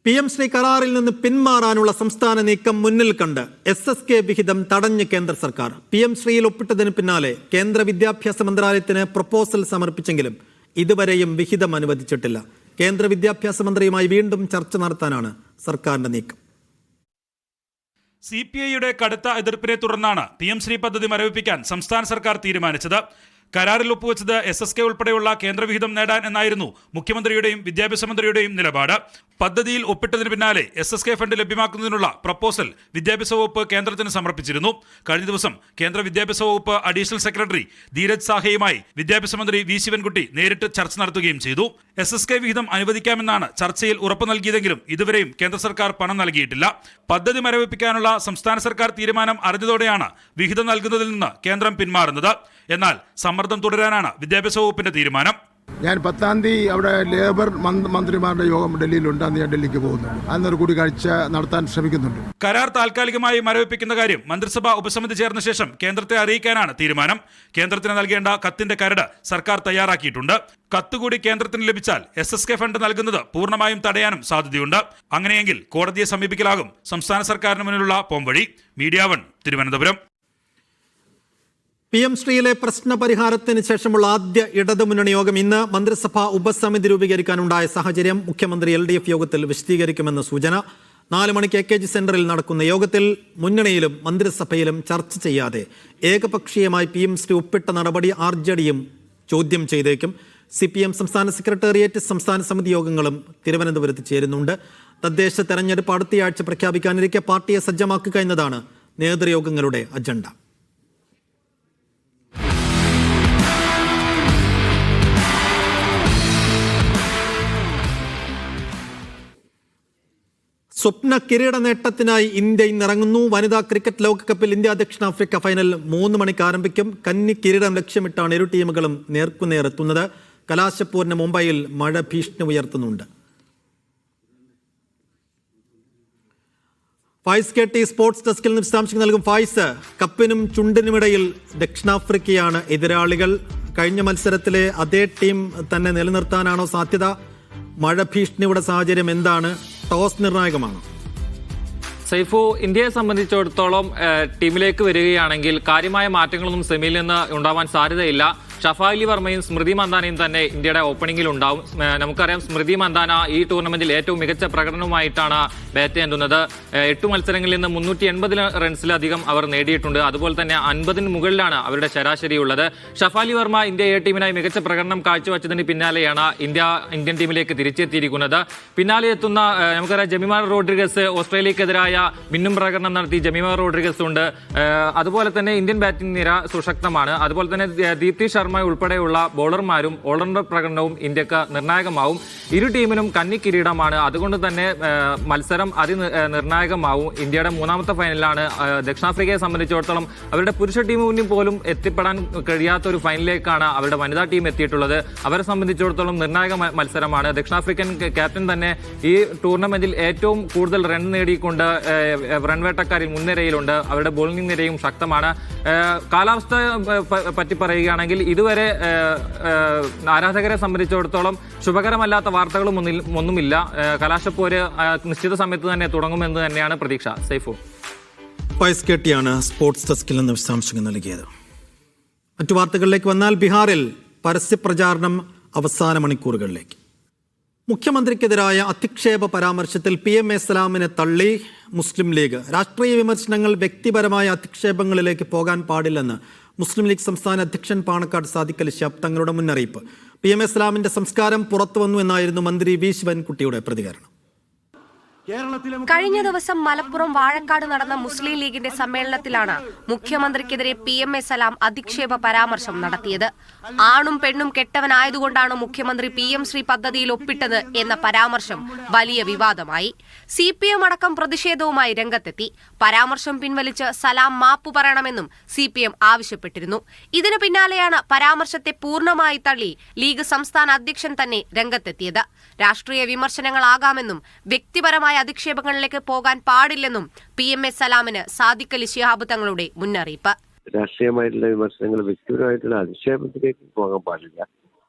PM Shri കരാറിൽ നിന്ന് പിന്മാറാനുള്ള സംസ്ഥാന നീക്കം മുന്നിൽ കണ്ട് SSK വിഹിതം തടഞ്ഞ് കേന്ദ്ര സർക്കാർ. PM ശ്രീയിൽ ഒപ്പിട്ടതിന് പിന്നാലെ കേന്ദ്ര വിദ്യാഭ്യാസ മന്ത്രാലയത്തിന് പ്രപ്പോസൽ സമർപ്പിച്ചെങ്കിലും ഇതുവരെയും വിഹിതം അനുവദിച്ചിട്ടില്ല. കേന്ദ്ര വിദ്യാഭ്യാസ മന്ത്രിയുമായി വീണ്ടും ചർച്ച നടത്താനാണ് സർക്കാരിന്റെ നീക്കം. CPIയുടെ കടുത്ത എതിർപ്പിനെ തുടർന്നാണ് PM ശ്രീ പദ്ധതി മരവിപ്പിക്കാൻ സംസ്ഥാന സർക്കാർ തീരുമാനിച്ചത്. കരാറിൽ ഒപ്പുവെച്ചത് SSK ഉൾപ്പെടെയുള്ള കേന്ദ്രവിഹിതം നേടാൻ എന്നായിരുന്നു മുഖ്യമന്ത്രിയുടെയും വിദ്യാഭ്യാസ മന്ത്രിയുടെയും നിലപാട്. പദ്ധതിയിൽ ഒപ്പിട്ടതിന് പിന്നാലെ SSK ഫണ്ട് ലഭ്യമാക്കുന്നതിനുള്ള പ്രപ്പോസൽ വിദ്യാഭ്യാസ വകുപ്പ് കേന്ദ്രത്തിന് സമർപ്പിച്ചിരുന്നു. കഴിഞ്ഞ ദിവസം കേന്ദ്ര വിദ്യാഭ്യാസ വകുപ്പ് അഡീഷണൽ സെക്രട്ടറി ധീരജ് സാഹയുമായി വിദ്യാഭ്യാസ മന്ത്രി V ശിവൻകുട്ടി നേരിട്ട് ചർച്ച നടത്തുകയും ചെയ്തു. SSK വിഹിതം അനുവദിക്കാമെന്നാണ് ചർച്ചയിൽ ഉറപ്പ് നൽകിയതെങ്കിലും ഇതുവരെയും കേന്ദ്ര സർക്കാർ പണം നൽകിയിട്ടില്ല. പദ്ധതി മരവിപ്പിക്കാനുള്ള സംസ്ഥാന സർക്കാർ തീരുമാനം അറിഞ്ഞതോടെയാണ് വിഹിതം നൽകുന്നതിൽ നിന്ന് കേന്ദ്രം പിന്മാറുന്നത്. എന്നാൽ സമ്മർദ്ദം തുടരാനാണ് വിദ്യാഭ്യാസ വകുപ്പിന്റെ തീരുമാനം. ഞാൻ 10-ാം തീയതി അവിടെ ലേബർ മന്ത്രിമാരുടെ യോഗം ഡൽഹിയിലുണ്ട്. അന്ന് ഞാൻ ഡൽഹിക്ക് പോകുന്നുണ്ട്. അന്നൊരു കൂടിക്കാഴ്ച നടത്താൻ ശ്രമിക്കുന്നുണ്ട്. കരാർ താൽക്കാലികമായി മരവിപ്പിക്കുന്ന കാര്യം മന്ത്രിസഭാ ഉപസമിതി ചേർന്ന ശേഷം കേന്ദ്രത്തെ അറിയിക്കാനാണ് തീരുമാനം. കേന്ദ്രത്തിന് നൽകേണ്ട കത്തിന്റെ കരട് സർക്കാർ തയ്യാറാക്കിയിട്ടുണ്ട്. കത്തുകൂടി കേന്ദ്രത്തിന് ലഭിച്ചാൽ SSK ഫണ്ട് നൽകുന്നത് പൂർണ്ണമായും തടയാനും സാധ്യതയുണ്ട്. അങ്ങനെയെങ്കിൽ കോടതിയെ സമീപിക്കലാകും സംസ്ഥാന സർക്കാരിന് മുന്നിലുള്ള പോംവഴി. മീഡിയ 1 തിരുവനന്തപുരം. PM ശ്രീയിലെ പ്രശ്ന പരിഹാരത്തിന് ശേഷമുള്ള ആദ്യ ഇടതുമുന്നണി യോഗം ഇന്ന്. മന്ത്രിസഭാ ഉപസമിതി രൂപീകരിക്കാനുണ്ടായ സാഹചര്യം മുഖ്യമന്ത്രി LDF യോഗത്തിൽ വിശദീകരിക്കുമെന്ന് സൂചന. 4 മണിക്ക് AKG സെന്ററിൽ നടക്കുന്ന യോഗത്തിൽ മുന്നണിയിലും മന്ത്രിസഭയിലും ചർച്ച ചെയ്യാതെ ഏകപക്ഷീയമായി PM ശ്രീ ഒപ്പിട്ട നടപടി RJDയും ചോദ്യം ചെയ്തേക്കും. CPM സംസ്ഥാന സെക്രട്ടേറിയറ്റ് സംസ്ഥാന സമിതി യോഗങ്ങളും തിരുവനന്തപുരത്ത് ചേരുന്നുണ്ട്. തദ്ദേശ തെരഞ്ഞെടുപ്പ് അടുത്തയാഴ്ച പ്രഖ്യാപിക്കാനിരിക്കെ പാർട്ടിയെ സജ്ജമാക്കുക എന്നതാണ് നേതൃയോഗങ്ങളുടെ അജണ്ട. സ്വപ്ന കിരീട നേട്ടത്തിനായി ഇന്ത്യ ഇന്നിറങ്ങുന്നു. വനിതാ ക്രിക്കറ്റ് ലോകകപ്പിൽ ഇന്ത്യ ദക്ഷിണാഫ്രിക്ക ഫൈനൽ 3 മണിക്ക് ആരംഭിക്കും. കന്നി കിരീടം ലക്ഷ്യമിട്ടാണ് ഇരു ടീമുകളും നേർക്കുനേറെത്തുന്നത്. കലാശപ്പോരിന് മുംബൈയിൽ മഴ ഭീഷണി ഉയർത്തുന്നുണ്ട്. ഫായിസ് KT സ്പോർട്സ് ഡെസ്കിൽ നിന്ന് വിശദാംശങ്ങൾ നൽകും. ഫായിസ്, കപ്പിനും ചുണ്ടിനുമിടയിൽ ദക്ഷിണാഫ്രിക്കയാണ് എതിരാളികൾ. കഴിഞ്ഞ മത്സരത്തിലെ അതേ ടീം തന്നെ നിലനിർത്താനാണോ സാധ്യത? മഴ ഭീഷണിയുടെ സാഹചര്യം എന്താണ്? ടോസ് നിർണായകമാണ്. സൈഫു, ഇന്ത്യയെ സംബന്ധിച്ചിടത്തോളം ടീമിലേക്ക് വരികയാണെങ്കിൽ കാര്യമായ മാറ്റങ്ങളൊന്നും സെമിയിൽ നിന്ന് ഉണ്ടാവാൻ സാധ്യതയില്ല. ഷഫാലി വർമ്മയും സ്മൃതി മന്ദാനയും തന്നെ ഇന്ത്യയുടെ ഓപ്പണിംഗിൽ ഉണ്ടാവും. നമുക്കറിയാം, സ്മൃതി മന്ദാന ഈ ടൂർണമെന്റിൽ ഏറ്റവും മികച്ച പ്രകടനവുമായിട്ടാണ് ബാറ്റ് ചെയ്യുന്നത്. 8 മത്സരങ്ങളിൽ നിന്ന് 380 റൺസിലധികം അവർ നേടിയിട്ടുണ്ട്. അതുപോലെ തന്നെ 50-ന് മുകളിലാണ് അവരുടെ ശരാശരി ഉള്ളത്. ഷഫാലി വർമ്മ ഇന്ത്യ എ ടീമിനായി മികച്ച പ്രകടനം കാഴ്ചവെച്ചതിന് പിന്നാലെയാണ് ഇന്ത്യൻ ടീമിലേക്ക് തിരിച്ചെത്തിയിരിക്കുന്നത്. പിന്നാലെ എത്തുന്ന നമുക്കറിയാം, ജമീമ റോഡ്രിഗസ് ഓസ്ട്രേലിയക്കെതിരായ മിന്നും പ്രകടനം നടത്തി. ജമീമ റോഡ്രിഗസ് ഉണ്ട്. അതുപോലെ തന്നെ ഇന്ത്യൻ ബാറ്റിംഗ് നിര സുശക്തമാണ്. അതുപോലെ തന്നെ ദീപ്തി ശർമ്മ ഉൾപ്പെടെയുള്ള ബോളർമാരും ഓൾറൗണ്ടർ പ്രകടനവും ഇന്ത്യക്ക് നിർണായകമാവും. ഇരു ടീമിനും കന്നി കിരീടമാണ്. അതുകൊണ്ട് തന്നെ മത്സരം നിർണായകമാവും. ഇന്ത്യയുടെ 3ാമത്തെ ഫൈനലാണ്. ദക്ഷിണാഫ്രിക്കയെ സംബന്ധിച്ചിടത്തോളം അവരുടെ പുരുഷ ടീം മുന്നിൽ പോലും എത്തിപ്പെടാൻ കഴിയാത്ത ഒരു ഫൈനലിലേക്കാണ് അവരുടെ വനിതാ ടീം എത്തിയിട്ടുള്ളത്. അവരെ സംബന്ധിച്ചിടത്തോളം നിർണായക മത്സരമാണ്. ദക്ഷിണാഫ്രിക്കൻ ക്യാപ്റ്റൻ തന്നെ ഈ ടൂർണമെന്റിൽ ഏറ്റവും കൂടുതൽ റൺ നേടിക്കൊണ്ട് റൺവേട്ടക്കാരിൽ മുൻനിരയിലുണ്ട്. അവരുടെ ബോളിംഗ് നിരയും ശക്തമാണ്. കാലാവസ്ഥ പറ്റി പറയുകയാണെങ്കിൽ ഇതുവരെ ആരാധകരെ സംബന്ധിച്ചിടത്തോളം ശുഭകരമല്ലാത്ത വാർത്തകളും ഒന്നുമില്ല. കലാശപ്പോര് നിശ്ചിത സമയത്ത് തന്നെ തുടങ്ങുമെന്ന് തന്നെയാണ് പ്രതീക്ഷ. സൈഫു, ഫായിസ് KT ആണ് സ്പോർട്സ് ഡെസ്കിൽ നിന്ന് വിശദാംശങ്ങൾ നൽകിയത്. മറ്റു വാർത്തകളിലേക്ക് വന്നാൽ, ബീഹാറിൽ പരസ്യപ്രചാരണം അവസാന മണിക്കൂറുകളിലേക്ക്. മുഖ്യമന്ത്രിക്കെതിരായ അധിക്ഷേപ പരാമർശത്തിൽ PM സലാമിനെ തള്ളി മുസ്ലിം ലീഗ്. രാഷ്ട്രീയ വിമർശനങ്ങൾ വ്യക്തിപരമായ അധിക്ഷേപങ്ങളിലേക്ക് പോകാൻ പാടില്ലെന്ന് മുസ്ലിം ലീഗ് സംസ്ഥാന അധ്യക്ഷൻ പാണക്കാട് സാദിഖ് അലി ശിഹാബ് തങ്ങളുടെ മുന്നറിയിപ്പ്. PM സലാമിന്റെ സംസ്കാരം പുറത്തു വന്നു എന്നായിരുന്നു മന്ത്രി V ശിവൻകുട്ടിയുടെ പ്രതികരണം. കഴിഞ്ഞ ദിവസം മലപ്പുറം വാഴക്കാട് നടന്ന മുസ്ലിം ലീഗിന്റെ സമ്മേളനത്തിലാണ് മുഖ്യമന്ത്രിക്കെതിരെ PM സലാം അധിക്ഷേപ പരാമർശം നടത്തിയത്. ആണും പെണ്ണും കെട്ടവനായതുകൊണ്ടാണ് മുഖ്യമന്ത്രി PM ശ്രീ പദ്ധതിയിൽ ഒപ്പിട്ടത് എന്ന പരാമർശം വലിയ വിവാദമായി. CPM അടക്കം പ്രതിഷേധവുമായി രംഗത്തെത്തി. പരാമർശം പിൻവലിച്ച് സലാം മാപ്പു പറയണമെന്നും CPM ആവശ്യപ്പെട്ടിരുന്നു. ഇതിനു പിന്നാലെയാണ് പരാമർശത്തെ പൂർണ്ണമായി തള്ളി ലീഗ് സംസ്ഥാന അധ്യക്ഷൻ തന്നെ രംഗത്തെത്തിയത്. രാഷ്ട്രീയ വിമർശനങ്ങളാകാമെന്നും വ്യക്തിപരമായ അധിക്ഷേപങ്ങളിലേക്ക് പോകാൻ പാടില്ലെന്നും PM സലാമിന് സാദിഖ് അലി ശിഹാബ് തങ്ങളുടെ മുന്നറിയിപ്പ്. രാഷ്ട്രീയമായിട്ടുള്ള വിമർശനങ്ങൾ വ്യക്തിപരമായിട്ടുള്ള അധിക്ഷേപത്തിലേക്ക് പോകാൻ പാടില്ല.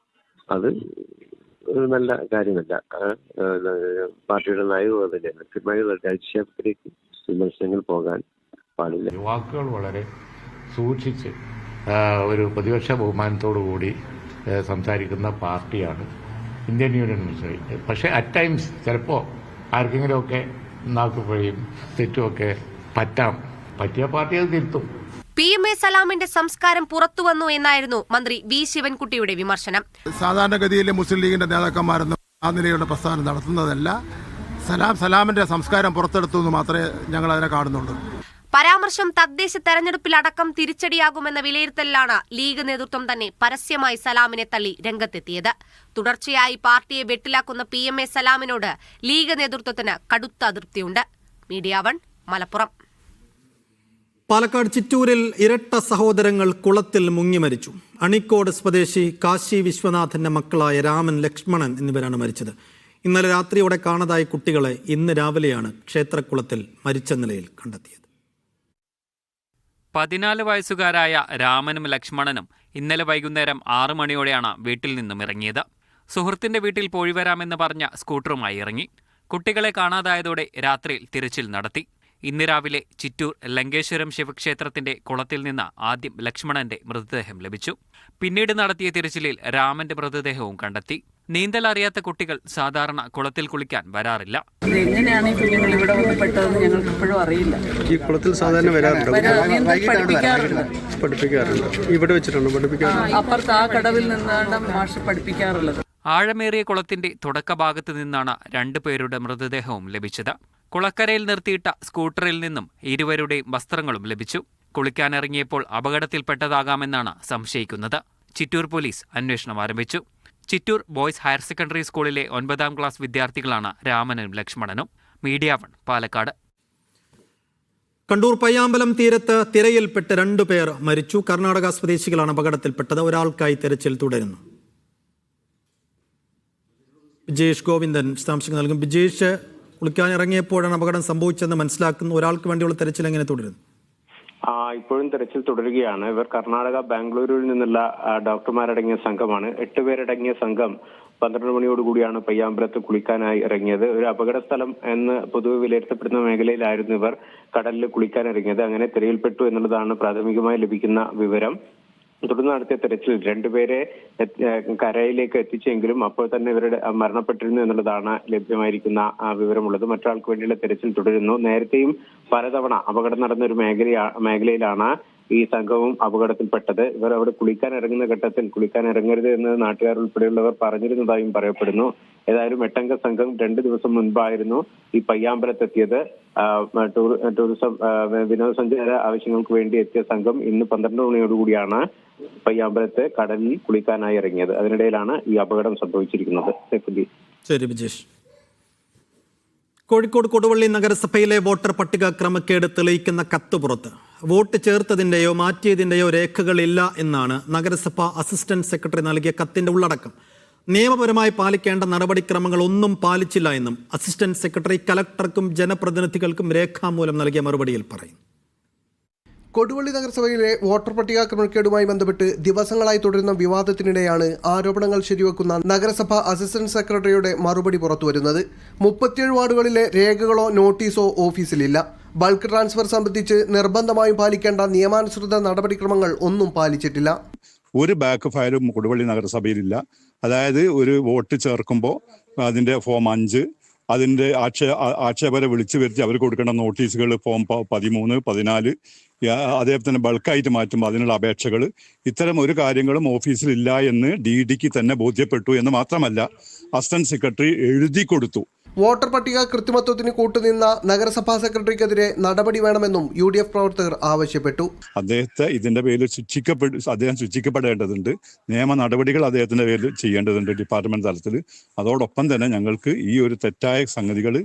അത് ഒരു നല്ല കാര്യമല്ല. പാർട്ടിയുടെ നയവും അത് തന്നെയാണ്. കൃത്യമായി അധിക്ഷേപത്തിലേക്ക് വിമർശനങ്ങൾ പോകാൻ പാടില്ല. വാക്കുകൾ വളരെ സൂക്ഷിച്ച് ഒരു പ്രതിപക്ഷ ബഹുമാനത്തോടു കൂടി സംസാരിക്കുന്ന പാർട്ടിയാണ് ഇന്ത്യൻ യൂണിയൻ മുസ്ലിം ലീഗ്. പക്ഷേ അറ്റ് ടൈംസ് ചിലപ്പോൾ ആർക്കെങ്കിലുമൊക്കെ നാക്കുപഴയും തെറ്റുമൊക്കെ പറ്റിയ പാർട്ടി അത് തിരുത്തും. PMA സലാമിന്റെ സംസ്കാരം പുറത്തുവന്നു എന്നായിരുന്നു മന്ത്രി വി ശിവൻകുട്ടിയുടെ വിമർശനം. സാധാരണഗതിയിൽ മുസ്ലിം ലീഗിന്റെ നേതാക്കന്മാരൊന്നും ആ നിലയുടെ പ്രസ്ഥാനം നടത്തുന്നതല്ല. സലാമിന്റെ സംസ്കാരം പുറത്തെടുത്തു എന്ന് മാത്രമേ ഞങ്ങൾ അതിനെ കാണുന്നുള്ളൂ. പരാമർശം തദ്ദേശ തെരഞ്ഞെടുപ്പിലടക്കം തിരിച്ചടിയാകുമെന്ന വിലയിരുത്തലിലാണ് ലീഗ് നേതൃത്വം തന്നെ പരസ്യമായി സലാമിനെ തള്ളി രംഗത്തെത്തിയത്. തുടർച്ചയായി പാർട്ടിയെ വെട്ടിലാക്കുന്ന PMA സലാമിനോട് ലീഗ് നേതൃത്വത്തിന് കടുത്ത അതൃപ്തിയുണ്ട്. മീഡിയ 1 മലപ്പുറം. പാലക്കാട് ചിറ്റൂരിൽ ഇരട്ട സഹോദരങ്ങൾ കുളത്തിൽ മുങ്ങി മരിച്ചു. അണിക്കോട് സ്വദേശി കാശി വിശ്വനാഥന്റെ മക്കളായ രാമൻ, ലക്ഷ്മണൻ എന്നിവരാണ് മരിച്ചത്. ഇന്നലെ രാത്രിയോടെ കാണാതായ കുട്ടികളെ ഇന്ന് രാവിലെയാണ് ക്ഷേത്രക്കുളത്തിൽ മരിച്ച നിലയിൽ കണ്ടെത്തിയത്. 14 വയസ്സുകാരായ രാമനും ലക്ഷ്മണനും ഇന്നലെ വൈകുന്നേരം 6 മണിയോടെയാണ് വീട്ടിൽ നിന്നും ഇറങ്ങിയത്. സുഹൃത്തിന്റെ വീട്ടിൽ പോയി വരാമെന്ന് പറഞ്ഞ സ്കൂട്ടറുമായി ഇറങ്ങി. കുട്ടികളെ കാണാതായതോടെ രാത്രിയിൽ തിരച്ചിൽ നടത്തി. ഇന്ന് രാവിലെ ചിറ്റൂർ ലങ്കേശ്വരം ശിവക്ഷേത്രത്തിന്റെ കുളത്തിൽ നിന്ന് ആദ്യം ലക്ഷ്മണന്റെ മൃതദേഹം ലഭിച്ചു. പിന്നീട് നടത്തിയ തിരച്ചിലിൽ രാമന്റെ മൃതദേഹവും കണ്ടെത്തി. നീന്തൽ അറിയാത്ത കുട്ടികൾ സാധാരണ കുളത്തിൽ കുളിക്കാൻ വരാറില്ല. എങ്ങനെയാണ് ഈ കുഞ്ഞുങ്ങൾ ഇവിടെ വന്ന് പെട്ടതെന്ന് ഞങ്ങൾക്ക് ഇപ്പോഴും അറിയില്ല. ഈ കുളത്തിൽ സാധാരണ വരാറുണ്ട്, പഠിപ്പിക്കാറുണ്ട്. ഇവിടെ വെച്ചിട്ടുണ്ട് പഠിപ്പിക്കാറുണ്ട്. അപ്പുറത്ത് ആ കടവിൽ നിന്നാണ് മാഷ് പഠിപ്പിക്കാറുള്ളത്. ആഴമേറിയ കുളത്തിന്റെ തുടക്കഭാഗത്ത് നിന്നാണ് 2 പേരുടെ മൃതദേഹവും ലഭിച്ചത്. കുളക്കരയിൽ നിർത്തിയിട്ട സ്കൂട്ടറിൽ നിന്നും ഇരുവരുടെയും വസ്ത്രങ്ങളും ലഭിച്ചു. കുളിക്കാനിറങ്ങിയപ്പോൾ അപകടത്തിൽപ്പെട്ടതാകാമെന്നാണ് സംശയിക്കുന്നത്. ചിറ്റൂർ പോലീസ് അന്വേഷണം ആരംഭിച്ചു. ചിറ്റൂർ ബോയ്സ് ഹയർ സെക്കൻഡറി സ്കൂളിലെ 9ാം ക്ലാസ് വിദ്യാർത്ഥികളാണ് രാമനും ലക്ഷ്മണനും. മീഡിയ 1 പാലക്കാട്. കണ്ണൂർ പയ്യാമ്പലം തീരത്ത് തിരയിൽപ്പെട്ട് 2 പേർ മരിച്ചു. കർണാടക സ്വദേശികളാണ് അപകടത്തിൽപ്പെട്ടത്. ഒരാൾക്കായി തെരച്ചിൽ തുടരുന്നു. ബിജേഷ് ഗോവിന്ദൻ വിശദാംശങ്ങൾ നൽകും. ബിജേഷ്, കുളിക്കാനിറങ്ങിയപ്പോഴാണ് അപകടം സംഭവിച്ചതെന്ന് മനസ്സിലാക്കുന്നു. ഒരാൾക്ക് വേണ്ടിയുള്ള തെരച്ചിൽ എങ്ങനെ തുടരുന്നു? ഇപ്പോഴും തെരച്ചിൽ തുടരുകയാണ്. ഇവർ കർണാടക ബാംഗ്ലൂരിൽ നിന്നുള്ള ഡോക്ടർമാരടങ്ങിയ സംഘമാണ്. 8 പേരടങ്ങിയ സംഘം 12 മണിയോടുകൂടിയാണ് പയ്യാമ്പലത്ത് കുളിക്കാനായി ഇറങ്ങിയത്. ഒരു അപകട സ്ഥലം എന്ന് പൊതുവെ വിലയിരുത്തപ്പെടുന്ന മേഖലയിലായിരുന്നു ഇവർ കടലിൽ കുളിക്കാനിറങ്ങിയത്. അങ്ങനെ തിരയിൽപ്പെട്ടു എന്നുള്ളതാണ് പ്രാഥമികമായി ലഭിക്കുന്ന വിവരം. തുടർന്ന് നടത്തിയ തെരച്ചിൽ 2 പേരെ കരയിലേക്ക് എത്തിച്ചെങ്കിലും അപ്പോൾ തന്നെ ഇവരുടെ മരണപ്പെട്ടിരുന്നു എന്നുള്ളതാണ് ലഭ്യമായിരിക്കുന്ന വിവരമുള്ളത്. മറ്റൊരാൾക്ക് വേണ്ടിയുള്ള തെരച്ചിൽ തുടരുന്നു. നേരത്തെയും പലതവണ അപകടം നടന്ന ഒരു മേഖലയിലാണ് ഈ സംഘവും അപകടത്തിൽപ്പെട്ടത്. ഇവർ അവിടെ കുളിക്കാൻ ഇറങ്ങുന്ന ഘട്ടത്തിൽ കുളിക്കാൻ ഇറങ്ങരുത് എന്ന് നാട്ടുകാർ ഉൾപ്പെടെയുള്ളവർ പറഞ്ഞിരുന്നതായും പറയപ്പെടുന്നു. ഏതായാലും 8 അംഗ സംഘം 2 ദിവസം മുൻപായിരുന്നു ഈ പയ്യാമ്പലത്തെത്തിയത്. ടൂറിസം വിനോദസഞ്ചാര ആവശ്യങ്ങൾക്ക് വേണ്ടി എത്തിയ സംഘം ഇന്ന് 12 മണിയോടുകൂടിയാണ് പയ്യാമ്പലത്ത് കടലിൽ കുളിക്കാനായി ഇറങ്ങിയത്. അതിനിടയിലാണ് ഈ അപകടം സംഭവിച്ചിരിക്കുന്നത്. ശരി ബിജേഷ്. കോഴിക്കോട് കൊടുവള്ളി നഗരസഭയിലെ വോട്ടർ പട്ടിക ക്രമക്കേട് തെളിയിക്കുന്ന കത്ത് പുറത്ത്. വോട്ട് ചേർത്തതിൻ്റെയോ മാറ്റിയതിൻ്റെയോ രേഖകളില്ല എന്നാണ് നഗരസഭ അസിസ്റ്റന്റ് സെക്രട്ടറി നൽകിയ കത്തിന്റെ ഉള്ളടക്കം. നിയമപരമായി പാലിക്കേണ്ട നടപടിക്രമങ്ങൾ ഒന്നും പാലിച്ചില്ല എന്നും അസിസ്റ്റന്റ് സെക്രട്ടറി കലക്ടർക്കും ജനപ്രതിനിധികൾക്കും രേഖാമൂലം നൽകിയ മറുപടിയിൽ പറയുന്നു. കൊടുവള്ളി നഗരസഭയിലെ വോട്ടർ പട്ടിക ക്രമക്കേടുമായി ബന്ധപ്പെട്ട് ദിവസങ്ങളായി തുടരുന്ന വിവാദത്തിനിടെയാണ് ആരോപണങ്ങൾ ശരിവെക്കുന്ന നഗരസഭ അസിസ്റ്റന്റ് സെക്രട്ടറിയുടെ മറുപടി പുറത്തുവരുന്നത്. 37 വാർഡുകളിലെ രേഖകളോ നോട്ടീസോ ഓഫീസിലില്ല. ബൾക്ക് ട്രാൻസ്ഫർ സംബന്ധിച്ച് നിർബന്ധമായും പാലിക്കേണ്ട നിയമാനുസൃത നടപടിക്രമങ്ങൾ ഒന്നും പാലിച്ചിട്ടില്ല. ഒരു ബാക്ക് ഫയലും കൊടുവള്ളി നഗരസഭയിലില്ല. അതായത് ഒരു വോട്ട് ചേർക്കുമ്പോൾ അതിൻ്റെ ഫോം 5, അതിൻ്റെ ആക്ഷേപരെ വിളിച്ചു വരുത്തി അവർ കൊടുക്കേണ്ട നോട്ടീസുകൾ ഫോം 13, 14, അതേപോലെ തന്നെ ബൾക്കായിട്ട് മാറ്റുമ്പോൾ അതിനുള്ള അപേക്ഷകൾ, ഇത്തരം ഒരു കാര്യങ്ങളും ഓഫീസിലില്ല എന്ന് DDക്ക് തന്നെ ബോധ്യപ്പെട്ടു എന്ന് മാത്രമല്ല അസിസ്റ്റന്റ് സെക്രട്ടറി എഴുതി കൊടുത്തു. വോട്ടർ പട്ടിക കൃത്രിമത്വത്തിന് കൂട്ടുനിന്ന നഗരസഭാ സെക്രട്ടറിക്കെതിരെ നടപടി വേണമെന്നും UDF പ്രവർത്തകർ ആവശ്യപ്പെട്ടു. അദ്ദേഹത്തെ ഇതിന്റെ പേരിൽ അദ്ദേഹം ശിക്ഷിക്കപ്പെടേണ്ടതുണ്ട്. നിയമ നടപടികൾ അദ്ദേഹത്തിന്റെ പേരിൽ ചെയ്യേണ്ടതുണ്ട് ഡിപ്പാർട്ട്മെന്റ് തലത്തിൽ. അതോടൊപ്പം തന്നെ ഞങ്ങൾക്ക് ഈ ഒരു തെറ്റായ സംഗതികൾ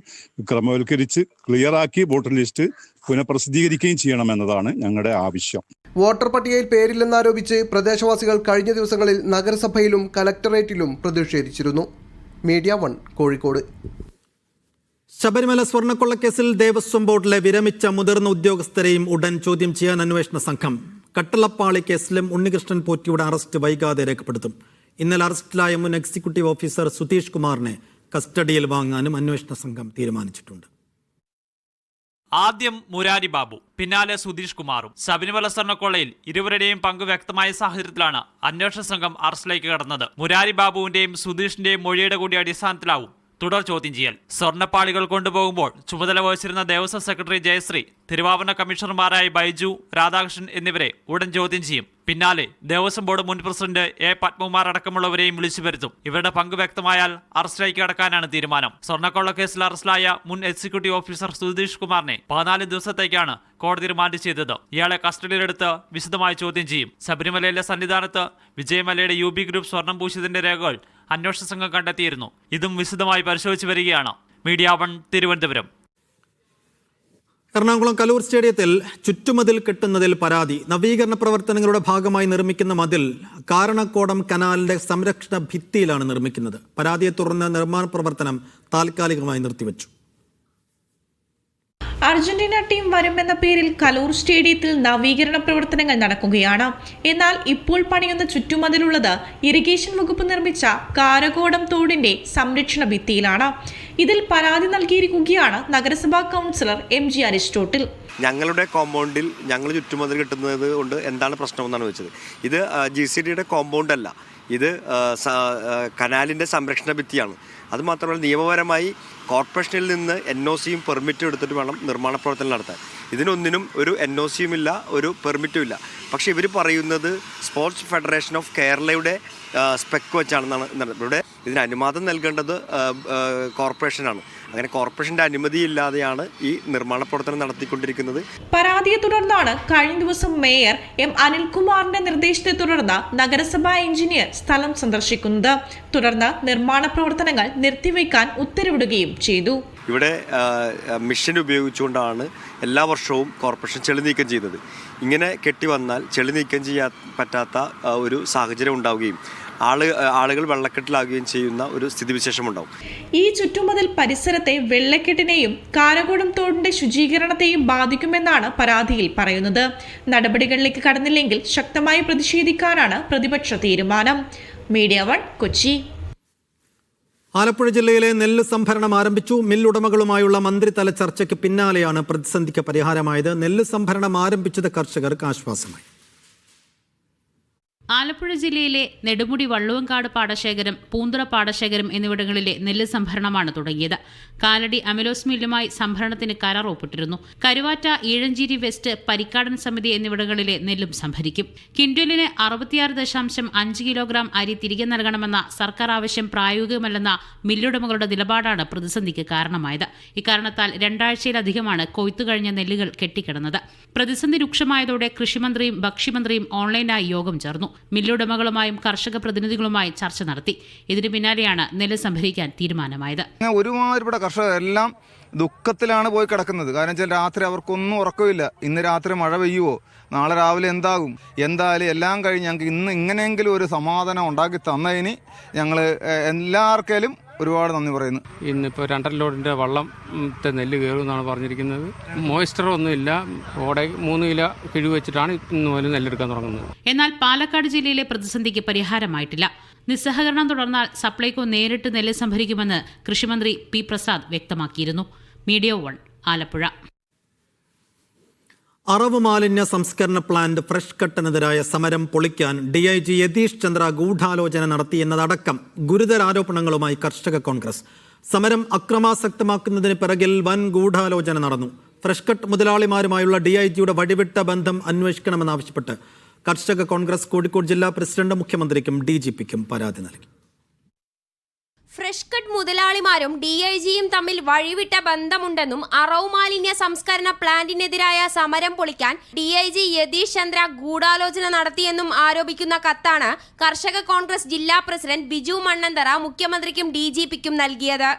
ക്രമവൽക്കരിച്ച് ക്ലിയറാക്കി വോട്ടർ ലിസ്റ്റ് പുനഃപ്രസിദ്ധീകരിക്കുകയും ചെയ്യണമെന്നതാണ് ഞങ്ങളുടെ ആവശ്യം. വോട്ടർ പട്ടികയിൽ പേരില്ലെന്നാരോപിച്ച് പ്രദേശവാസികൾ കഴിഞ്ഞ ദിവസങ്ങളിൽ നഗരസഭയിലും കലക്ടറേറ്റിലും പ്രതിഷേധിച്ചിരുന്നു. മീഡിയ 1 കോഴിക്കോട്. ശബരിമല സ്വർണ്ണക്കൊള്ളക്കേസിൽ ദേവസ്വം ബോർഡിലെ വിരമിച്ച മുതിർന്ന ഉദ്യോഗസ്ഥരെയും ഉടൻ ചോദ്യം ചെയ്യാൻ അന്വേഷണ സംഘം. കട്ടളപ്പാളി കേസിലും ഉണ്ണികൃഷ്ണൻ പോറ്റിയുടെ അറസ്റ്റ് വൈകാതെ രേഖപ്പെടുത്തും. ഇന്നലെ അറസ്റ്റിലായ മുൻ എക്സിക്യൂട്ടീവ് ഓഫീസർ സുധീഷ് കുമാറിനെ കസ്റ്റഡിയിൽ വാങ്ങാനും അന്വേഷണ സംഘം തീരുമാനിച്ചിട്ടുണ്ട്. ആദ്യം മുരാരി ബാബു, പിന്നാലെ സുധീഷ് കുമാറും. ശബരിമല സ്വർണ്ണക്കൊള്ളയിൽ ഇരുവരുടെയും പങ്ക് വ്യക്തമായ സാഹചര്യത്തിലാണ് അന്വേഷണ സംഘം അറസ്റ്റിലേക്ക് കടന്നത്. മുരാരി ബാബുവിന്റെയും സുധീഷിന്റെയും മൊഴിയുടെ കൂടി അടിസ്ഥാനത്തിലാവും തുടർ ചോദ്യം ചെയ്യൽ. സ്വർണ്ണപ്പാളികൾ കൊണ്ടുപോകുമ്പോൾ ചുമതല വഹിച്ചിരുന്ന ദേവസ്വം സെക്രട്ടറി ജയശ്രീ, തിരുവാഭരണ കമ്മീഷണർമാരായ ബൈജു, രാധാകൃഷ്ണൻ എന്നിവരെ ഉടൻ ചോദ്യം ചെയ്യും. പിന്നാലെ ദേവസ്വം ബോർഡ് മുൻ പ്രസിഡന്റ് എ പത്മകുമാർ അടക്കമുള്ളവരെയും വിളിച്ചു വരുത്തും. ഇവരുടെ പങ്ക് വ്യക്തമായാൽ അറസ്റ്റിലേക്ക് കടക്കാനാണ് തീരുമാനം. സ്വർണ്ണക്കൊള്ള കേസിൽ അറസ്റ്റിലായ മുൻ എക്സിക്യൂട്ടീവ് ഓഫീസർ സുധീഷ് കുമാറിനെ 14 ദിവസത്തേക്കാണ് കോടതി റിമാൻഡ് ചെയ്തത്. ഇയാളെ കസ്റ്റഡിയിലെടുത്ത് വിശദമായി ചോദ്യം ചെയ്യും. ശബരിമലയിലെ സന്നിധാനത്ത് വിജയമലയുടെ UB ഗ്രൂപ്പ് സ്വർണം പൂശിയതിന്റെ രേഖകൾ അന്വേഷണ സംഘം കണ്ടെത്തിയിരുന്നു. ഇതും വിശദമായി പരിശോധിച്ചു വരികയാണ്. മീഡിയ 1 തിരുവനന്തപുരം. എറണാകുളം കലൂർ സ്റ്റേഡിയത്തിൽ ചുറ്റുമതിൽ കെട്ടുന്നതിൽ പരാതി. നവീകരണ പ്രവർത്തനങ്ങളുടെ ഭാഗമായി നിർമ്മിക്കുന്ന മതിൽ കാരണക്കോടം കനാലിന്റെ സംരക്ഷണ ഭിത്തിയിലാണ് നിർമ്മിക്കുന്നത്. പരാതിയെ തുടർന്ന് നിർമ്മാണ പ്രവർത്തനം താൽക്കാലികമായി നിർത്തിവെച്ചു. അർജന്റീന ടീം വരുമെന്ന പേരിൽ കലൂർ സ്റ്റേഡിയത്തിൽ നവീകരണ പ്രവർത്തനങ്ങൾ നടക്കുകയാണ്. എന്നാൽ ഇപ്പോൾ പണിയുന്ന ചുറ്റുമതിലുള്ളത് ഇറിഗേഷൻ വകുപ്പ് നിർമ്മിച്ച കാരകോടം തോടിന്റെ സംരക്ഷണ ഭിത്തിയിലാണ്. ഇതിൽ പരാതി നൽകിയിരിക്കുകയാണ് നഗരസഭാ കൗൺസിലർ MG അരിസ്റ്റോട്ടിൽ. ഞങ്ങളുടെ കോമ്പൗണ്ടിൽ ഞങ്ങൾ ചുറ്റുമതിൽ കിട്ടുന്നത് കൊണ്ട് എന്താണ് പ്രശ്നമെന്നാണ് ചോദിച്ചത്. ഇത് GCDയുടെ കോമ്പൗണ്ട് അല്ല, ഇത് കനാലിൻ്റെ സംരക്ഷണ ഭിത്തിയാണ്. അതുമാത്രമല്ല, നിയമപരമായി കോർപ്പറേഷനിൽ നിന്ന് NOCയും പെർമിറ്റും എടുത്തിട്ട് വേണം നിർമ്മാണ പ്രവർത്തനം നടത്താൻ. ഇതിനൊന്നിനും ഒരു NOCയും ഇല്ല, ഒരു പെർമിറ്റും ഇല്ല. പക്ഷേ ഇവർ പറയുന്നത് സ്പോർട്സ് ഫെഡറേഷൻ ഓഫ് കേരളയുടെ സ്പെക്ക് വെച്ചാണെന്നാണ്. ഇവിടെ ഇതിന് അനുവാദം നൽകേണ്ടത് കോർപ്പറേഷനാണ്. അങ്ങനെ കോർപ്പറേഷന്റെ അനുമതി ഇല്ലാതെയാണ് ഈ നിർമ്മാണ പ്രവർത്തനം നടത്തിക്കൊണ്ടിരിക്കുന്നത്. പരാതിയെ തുടർന്നാണ് കഴിഞ്ഞ ദിവസം മേയർ M അനിൽകുമാറിന്റെ നിർദ്ദേശത്തെ തുടർന്ന് നഗരസഭാ എഞ്ചിനീയർ സ്ഥലം സന്ദർശിക്കുന്നത്. തുടർന്ന് നിർമ്മാണ പ്രവർത്തനങ്ങൾ നിർത്തിവെക്കാൻ ഉത്തരവിടുകയും ചെയ്തു. ഇവിടെ മിഷൻ ഉപയോഗിച്ചുകൊണ്ടാണ് എല്ലാ വർഷവും കോർപ്പറേഷൻ ചെളി നീക്കം ചെയ്തത്. ഇങ്ങനെ കെട്ടി വന്നാൽ ചെളി നീക്കം ചെയ്യാൻ പറ്റാത്ത ഒരു സാഹചര്യം ഉണ്ടാവുകയും ആളുകൾ വെള്ളക്കെട്ടിലാകുകയും ചെയ്യുന്ന ഒരു സ്ഥിതിവിശേഷമുണ്ടാവും. ഈ ചുറ്റുമതിൽ പരിസരത്തെ വെള്ളക്കെട്ടിനെയും കാരകോടം തോടിന്റെ ശുചീകരണത്തെയും ബാധിക്കുമെന്നാണ് പരാതിയിൽ പറയുന്നത്. നടപടികളിലേക്ക് കടന്നില്ലെങ്കിൽ ശക്തമായി പ്രതിഷേധിക്കാനാണ് പ്രതിപക്ഷ തീരുമാനം. മീഡിയ 1 കൊച്ചി. ആലപ്പുഴ ജില്ലയിലെ നെല്ല് സംഭരണം ആരംഭിച്ചു. മില്ലുടമകളുമായുള്ള മന്ത്രിതല ചർച്ചയ്ക്ക് പിന്നാലെയാണ് പ്രതിസന്ധിക്ക് പരിഹാരമായത്. നെല്ല് സംഭരണം ആരംഭിച്ചത് കർഷകർക്ക് ആശ്വാസമായി. ആലപ്പുഴ ജില്ലയിലെ നെടുമുടി വള്ളുവങ്കാട് പാടശേഖരം, പൂന്തുറ പാടശേഖരം എന്നിവിടങ്ങളിലെ നെല്ല് സംഭരണമാണ് തുടങ്ങിയത്. കാലടി അമിലോസ് മില്ലുമായി സംഭരണത്തിന് കരാർ ഒപ്പിട്ടിരുന്നു. കരുവാറ്റ, ഈഴഞ്ചേരി വെസ്റ്റ്, പരിക്കാടൻ സമിതി എന്നിവിടങ്ങളിലെ നെല്ലും സംഭരിക്കും. ക്വിന്റലിന് 66.5 കിലോഗ്രാം അരി തിരികെ നൽകണമെന്ന സർക്കാർ ആവശ്യം പ്രായോഗികമല്ലെന്ന മില്ലുടമകളുടെ നിലപാടാണ് പ്രതിസന്ധിക്ക് കാരണമായത്. ഇക്കാരണത്താൽ 2 ആഴ്ചയിലധികമാണ് കൊയ്ത്തു കഴിഞ്ഞ നെല്ലുകൾ കെട്ടിക്കിടന്നത്. പ്രതിസന്ധി രൂക്ഷമായതോടെ കൃഷിമന്ത്രിയും ഭക്ഷ്യമന്ത്രിയും ഓൺലൈനായി യോഗം ചേർന്നു. മില്ലുടമകളുമായും കർഷക പ്രതിനിധികളുമായും ചർച്ച നടത്തി. ഇതിന് പിന്നാലെയാണ് നെല്ല് സംഭരിക്കാൻ തീരുമാനമായത്. ഒരുമാതിരിപ്പെട്ട കർഷകരെല്ലാം ദുഃഖത്തിലാണ് പോയി കിടക്കുന്നത്. കാരണം വെച്ചാൽ രാത്രി അവർക്കൊന്നും ഉറക്കമില്ല. ഇന്ന് രാത്രി മഴ പെയ്യുമോ, നാളെ രാവിലെ എന്താകും, എന്തായാലും എല്ലാം കഴിഞ്ഞ് ഞങ്ങൾക്ക് ഇന്ന് ഇങ്ങനെയെങ്കിലും ഒരു സമാധാനം ഉണ്ടാക്കി തന്നതിന് ഞങ്ങൾ എല്ലാവർക്കും ഒരുപാട് നന്ദി പറയുന്നു. ഇന്നിപ്പോൾ 2.5 ലോഡിൻ്റെ വള്ളത്തെ നെല്ല് കയറുമെന്നാണ് പറഞ്ഞിരിക്കുന്നത്. മോയ്സ്ചർ ഒന്നുമില്ല. 3 കിലോ കിഴി വെച്ചിട്ടാണ് ഇന്ന് മുതൽ നെല്ലെടുക്കാൻ തുടങ്ങുന്നത്. എന്നാൽ പാലക്കാട് ജില്ലയിലെ പ്രതിസന്ധിക്ക് പരിഹാരമായിട്ടില്ല. നിസ്സഹകരണം തുടർന്നാൽ സപ്ലൈകോ നേരിട്ട് നെല്ല് സംഭരിക്കുമെന്ന് കൃഷിമന്ത്രി P പ്രസാദ് വ്യക്തമാക്കിയിരുന്നു. മീഡിയ 1 ആലപ്പുഴ. അറവ് മാലിന്യ സംസ്കരണ പ്ലാന്റ് ഫ്രഷ് കട്ടിനെതിരായ സമരം പൊളിക്കാൻ DIG യതീഷ് ചന്ദ്ര ഗൂഢാലോചന നടത്തിയെന്നതടക്കം ഗുരുതര ആരോപണങ്ങളുമായി കർഷക കോൺഗ്രസ്. സമരം അക്രമാസക്തമാക്കുന്നതിന് പിറകിൽ വൻ ഗൂഢാലോചന നടന്നു. ഫ്രഷ് കട്ട് മുതലാളിമാരുമായുള്ള DIGയുടെ വഴിവിട്ട ബന്ധം അന്വേഷിക്കണമെന്നാവശ്യപ്പെട്ട് കർഷക കോൺഗ്രസ് കോഴിക്കോട് ജില്ലാ പ്രസിഡന്റ് മുഖ്യമന്ത്രിക്കും DGPക്കും പരാതി നൽകി. ഫ്രഷ് കട്ട് മുതലാളിമാരും DIGയും തമ്മിൽ വഴിവിട്ട ബന്ധമുണ്ടെന്നും അറവ് മാലിന്യ സംസ്കരണ പ്ലാന്റിനെതിരായ സമരം പൊളിക്കാൻ DIG യതീഷ് ചന്ദ്ര ഗൂഢാലോചന നടത്തിയെന്നും ആരോപിക്കുന്ന കത്താണ് കർഷക കോൺഗ്രസ് ജില്ലാ പ്രസിഡന്റ് ബിജു മണ്ണന്തറ മുഖ്യമന്ത്രിക്കും DGPക്കും നൽകിയത്.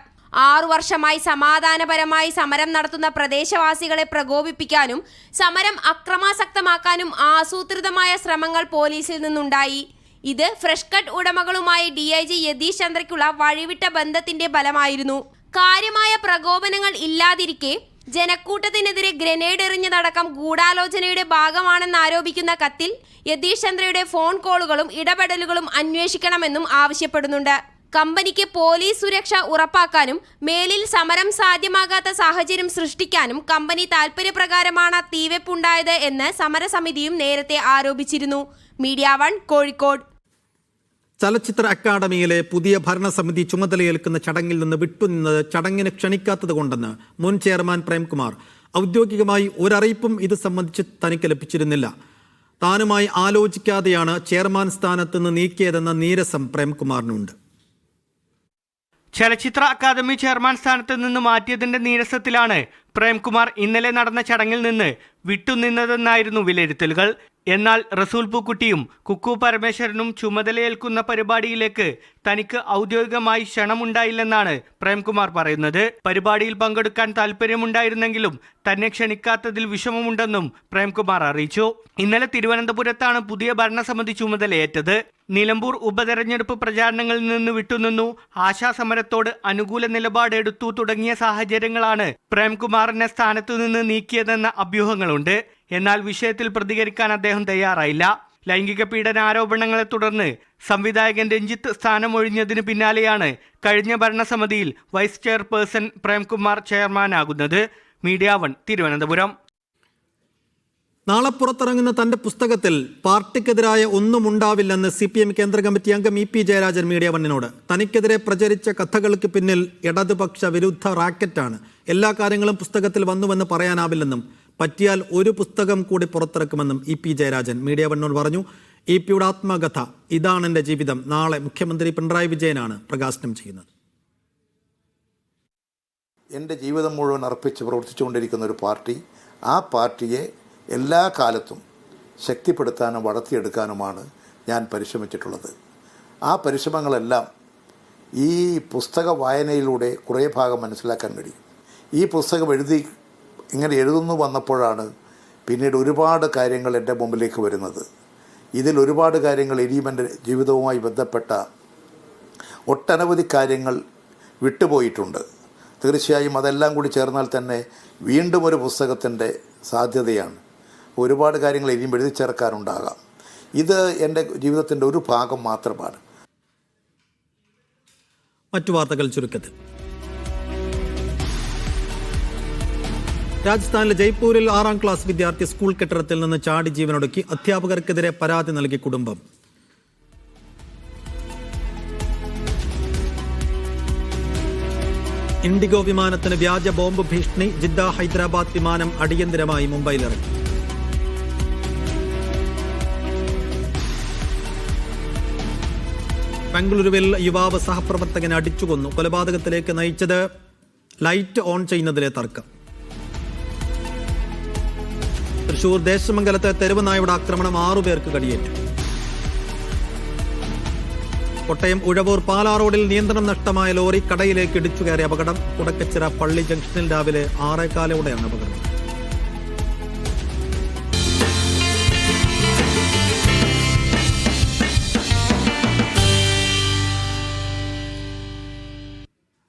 6 വർഷമായി സമാധാനപരമായി സമരം നടത്തുന്ന പ്രദേശവാസികളെ പ്രകോപിപ്പിക്കാനും സമരം അക്രമാസക്തമാക്കാനും ആസൂത്രിതമായ ശ്രമങ്ങൾ പോലീസിൽ നിന്നുണ്ടായി. ഇത് ഫ്രഷ് കട്ട് ഉടമകളുമായി DIG യതീഷ് ചന്ദ്രയ്ക്കുള്ള വഴിവിട്ട ബന്ധത്തിന്റെ ഫലമായിരുന്നു. കാര്യമായ പ്രകോപനങ്ങൾ ഇല്ലാതിരിക്കെ ജനക്കൂട്ടത്തിനെതിരെ ഗ്രനേഡ് എറിഞ്ഞതടക്കം ഗൂഢാലോചനയുടെ ഭാഗമാണെന്ന് ആരോപിക്കുന്ന കത്തിൽ യതീഷ് ചന്ദ്രയുടെ ഫോൺ കോളുകളും ഇടപെടലുകളും അന്വേഷിക്കണമെന്നും ആവശ്യപ്പെടുന്നുണ്ട്. കമ്പനിക്ക് പോലീസ് സുരക്ഷ ഉറപ്പാക്കാനും മേലിൽ സമരം സാധ്യമാകാത്ത സാഹചര്യം സൃഷ്ടിക്കാനും കമ്പനി താൽപര്യപ്രകാരമാണ് തീവെപ്പുണ്ടായത് എന്ന് സമരസമിതിയും നേരത്തെ ആരോപിച്ചിരുന്നു. മീഡിയ 1 കോഴിക്കോട്. ചലച്ചിത്ര അക്കാദമിയിലെ പുതിയ ഭരണസമിതി ചുമതലയേൽക്കുന്ന ചടങ്ങിൽ നിന്ന് വിട്ടുനിന്നത് ചടങ്ങിന് ക്ഷണിക്കാത്തത് കൊണ്ടെന്ന് മുൻ ചെയർമാൻ പ്രേംകുമാർ. ഔദ്യോഗികമായി ഒരറിയിപ്പും ഇത് സംബന്ധിച്ച് തനിക്ക് ലഭിച്ചിരുന്നില്ല. താനുമായി ആലോചിക്കാതെയാണ് ചെയർമാൻ സ്ഥാനത്ത് നിന്ന് നീക്കിയതെന്ന നീരസം പ്രേംകുമാറിനുണ്ട്. ചലച്ചിത്ര അക്കാദമി ചെയർമാൻ സ്ഥാനത്ത് നിന്ന് മാറ്റിയതിന്റെ നീരസത്തിലാണ് പ്രേംകുമാർ ഇന്നലെ നടന്ന ചടങ്ങിൽ നിന്ന് വിട്ടുനിന്നതെന്നായിരുന്നു വിലയിരുത്തലുകൾ. എന്നാൽ റസൂൽ പൂക്കുട്ടിയും കുക്കു പരമേശ്വരനും ചുമതലയേൽക്കുന്ന പരിപാടിയിലേക്ക് തനിക്ക് ഔദ്യോഗികമായി ക്ഷണമുണ്ടായില്ലെന്നാണ് പ്രേംകുമാർ പറയുന്നത്. പരിപാടിയിൽ പങ്കെടുക്കാൻ താല്പര്യമുണ്ടായിരുന്നെങ്കിലും തന്നെ ക്ഷണിക്കാത്തതിൽ വിഷമമുണ്ടെന്നും പ്രേംകുമാർ അറിയിച്ചു. ഇന്നലെ തിരുവനന്തപുരത്താണ് പുതിയ ഭരണസമിതി ചുമതലയേറ്റത്. നിലമ്പൂർ ഉപതെരഞ്ഞെടുപ്പ് പ്രചാരണങ്ങളിൽ നിന്ന് വിട്ടുനിന്നു, ആശാസമരത്തോട് അനുകൂല നിലപാടെടുത്തു തുടങ്ങിയ സാഹചര്യങ്ങളാണ് പ്രേംകുമാറിനെ സ്ഥാനത്തു നിന്ന് നീക്കിയതെന്ന അഭ്യൂഹങ്ങളുണ്ട്. എന്നാൽ വിഷയത്തിൽ പ്രതികരിക്കാൻ അദ്ദേഹം തയ്യാറായില്ല. ലൈംഗിക പീഡന ആരോപണങ്ങളെ തുടർന്ന് സംവിധായകൻ രഞ്ജിത്ത് സ്ഥാനമൊഴിഞ്ഞതിന് പിന്നാലെയാണ് കഴിഞ്ഞ ഭരണസമിതിയിൽ വൈസ് ചെയർപേഴ്സൺ പ്രേംകുമാർ ചെയർമാനാകുന്നത്. മീഡിയ 1 തിരുവനന്തപുരം. നാളെ പുറത്തിറങ്ങുന്ന തന്റെ പുസ്തകത്തിൽ പാർട്ടിക്കെതിരായ ഒന്നും ഉണ്ടാവില്ലെന്ന് CPM കേന്ദ്ര കമ്മിറ്റി അംഗം EP ജയരാജൻ മീഡിയ 1നോട്. തനിക്കെതിരെ പ്രചരിച്ച കഥകൾക്ക് പിന്നിൽ ഇടതുപക്ഷ വിരുദ്ധ റാക്കറ്റാണ്. എല്ലാ കാര്യങ്ങളും പുസ്തകത്തിൽ വന്നുവെന്ന് പറയാനാവില്ലെന്നും പറ്റിയാൽ ഒരു പുസ്തകം കൂടി പുറത്തിറക്കുമെന്നും EP ജയരാജൻ മീഡിയ 1നോട് പറഞ്ഞു. EP-യുടെ ആത്മകഥ ഇതാണ് എൻ്റെ ജീവിതം നാളെ മുഖ്യമന്ത്രി പിണറായി വിജയനാണ് പ്രകാശനം ചെയ്യുന്നത്. എൻ്റെ ജീവിതം മുഴുവൻ അർപ്പിച്ച് പ്രവർത്തിച്ചുകൊണ്ടിരിക്കുന്ന ഒരു പാർട്ടി, ആ പാർട്ടിയെ എല്ലാ കാലത്തും ശക്തിപ്പെടുത്താനും വളർത്തിയെടുക്കാനുമാണ് ഞാൻ പരിശ്രമിച്ചിട്ടുള്ളത്. ആ പരിശ്രമങ്ങളെല്ലാം ഈ പുസ്തക വായനയിലൂടെ കുറേ ഭാഗം മനസ്സിലാക്കാൻ കഴിയും. ഈ പുസ്തകം ഇങ്ങനെ എഴുതുന്നു വന്നപ്പോഴാണ് പിന്നീട് ഒരുപാട് കാര്യങ്ങൾ എൻ്റെ മുമ്പിലേക്ക് വരുന്നത്. ഇതിൽ ഒരുപാട് കാര്യങ്ങൾ ഇനിയും എൻ്റെ ജീവിതവുമായി ബന്ധപ്പെട്ട ഒട്ടനവധി കാര്യങ്ങൾ വിട്ടുപോയിട്ടുണ്ട്. തീർച്ചയായും അതെല്ലാം കൂടി ചേർന്നാൽ തന്നെ വീണ്ടും ഒരു പുസ്തകത്തിൻ്റെ സാധ്യതയാണ്. ഒരുപാട് കാര്യങ്ങൾ ഇനിയും എഴുതി ചേർക്കാനുണ്ടാകാം. ഇത് എൻ്റെ ജീവിതത്തിൻ്റെ ഒരു ഭാഗം മാത്രമാണ്. മറ്റു വാർത്തകൾ ചുരുക്കത്തിൽ. രാജസ്ഥാനിലെ ജയ്പൂരിൽ 6ാം ക്ലാസ് വിദ്യാർത്ഥി സ്കൂൾ കെട്ടിടത്തിൽ നിന്ന് ചാടി ജീവനൊടുക്കി. അധ്യാപകർക്കെതിരെ പരാതി നൽകി കുടുംബം. ഇൻഡിഗോ വിമാനത്തിന് വ്യാജ ബോംബ് ഭീഷണി. ജിദ്ദ ഹൈദരാബാദ് വിമാനം അടിയന്തരമായി മുംബൈയിലിറങ്ങി. ബംഗളൂരുവിൽ യുവാവ് സഹപ്രവർത്തകനെ അടിച്ചുകൊന്നു. കൊലപാതകത്തിലേക്ക് നയിച്ചത് ലൈറ്റ് ഓൺ ചെയ്യുന്നതിലെ തർക്കം. തൃശൂർ ദേശമംഗലത്തെ തെരുവ് നായയുടെ ആക്രമണം 6 പേർക്ക് കടിയേറ്റു. കോട്ടയം ഉഴവൂർ പാലാ റോഡിൽ നിയന്ത്രണം നഷ്ടമായ ലോറി കടയിലേക്ക് ഇടിച്ചു കയറിയ അപകടം. കുടക്കച്ചിറ പള്ളി ജംഗ്ഷനിൽ രാവിലെ 6:15 അപകടം.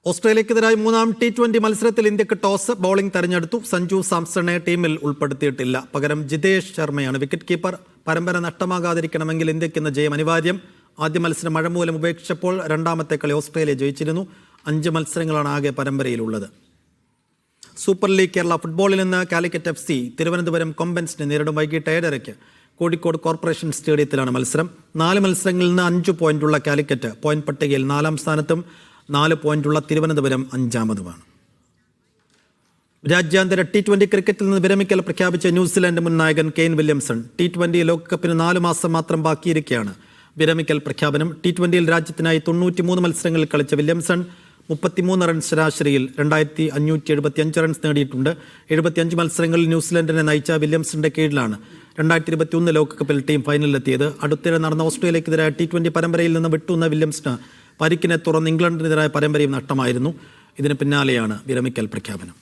ഓസ്ട്രേലിയക്കെതിരായി 3ാം T20 മത്സരത്തിൽ ഇന്ത്യക്ക് ടോസ്. ബൌളിംഗ് തെരഞ്ഞെടുത്തു. സഞ്ജു സാംസണെ ടീമിൽ ഉൾപ്പെടുത്തിയിട്ടില്ല. പകരം ജിതേഷ് ശർമ്മയാണ് വിക്കറ്റ് കീപ്പർ. പരമ്പര നഷ്ടമാകാതിരിക്കണമെങ്കിൽ ഇന്ത്യക്ക് ഇന്ന് ജയം അനിവാര്യം. ആദ്യ മത്സരം മഴ മൂലം ഉപേക്ഷിച്ചപ്പോൾ രണ്ടാമത്തെ കളി ഓസ്ട്രേലിയ ജയിച്ചിരുന്നു. 5 മത്സരങ്ങളാണ് ആകെ പരമ്പരയിലുള്ളത്. സൂപ്പർ ലീഗ് കേരള ഫുട്ബോളിൽ നിന്ന് കാലിക്കറ്റ് FC തിരുവനന്തപുരം കൊമ്പൻസിനെ നേരിടും. വൈകിട്ട് 7:30 കോഴിക്കോട് കോർപ്പറേഷൻ സ്റ്റേഡിയത്തിലാണ് മത്സരം. 4 മത്സരങ്ങളിൽ നിന്ന് 5 പോയിന്റുള്ള കാലിക്കറ്റ് പോയിന്റ് പട്ടികയിൽ 4ാം സ്ഥാനത്തും 4 പോയിന്റുള്ള തിരുവനന്തപുരം 5ാമതുമാണ്. രാജ്യാന്തര T20 ക്രിക്കറ്റിൽ നിന്ന് വിരമിക്കൽ പ്രഖ്യാപിച്ച ന്യൂസിലാൻഡ് മുൻ നായകൻ കെയ്ൻ വില്യംസൺ. T20 ലോകകപ്പിന് 4 മാസം മാത്രം ബാക്കിയിരിക്കെയാണ് വിരമിക്കൽ പ്രഖ്യാപനം. T20യിൽ രാജ്യത്തിനായി 93 മത്സരങ്ങളിൽ കളിച്ച വില്യംസൺ 33 റൺസ് ശരാശരിയിൽ 2575 റൺസ് നേടിയിട്ടുണ്ട്. 75 മത്സരങ്ങളിൽ ന്യൂസിലൻഡിനെ നയിച്ച വില്യംസന്റെ കീഴിലാണ് 2021 ലോകകപ്പിൽ ടീം ഫൈനലിലെത്തിയത്. അടുത്തിടെ നടന്ന ഓസ്ട്രേലിയക്കെതിരായ T20 പരമ്പരയിൽ നിന്ന് വിട്ടുന്ന വില്യംസന് പരിക്കിനെ തുടർന്ന് ഇംഗ്ലണ്ടിനെതിരായ പരമ്പരയും നഷ്ടമായിരുന്നു. ഇതിന് പിന്നാലെയാണ് വിരമിക്കൽ പ്രഖ്യാപനം.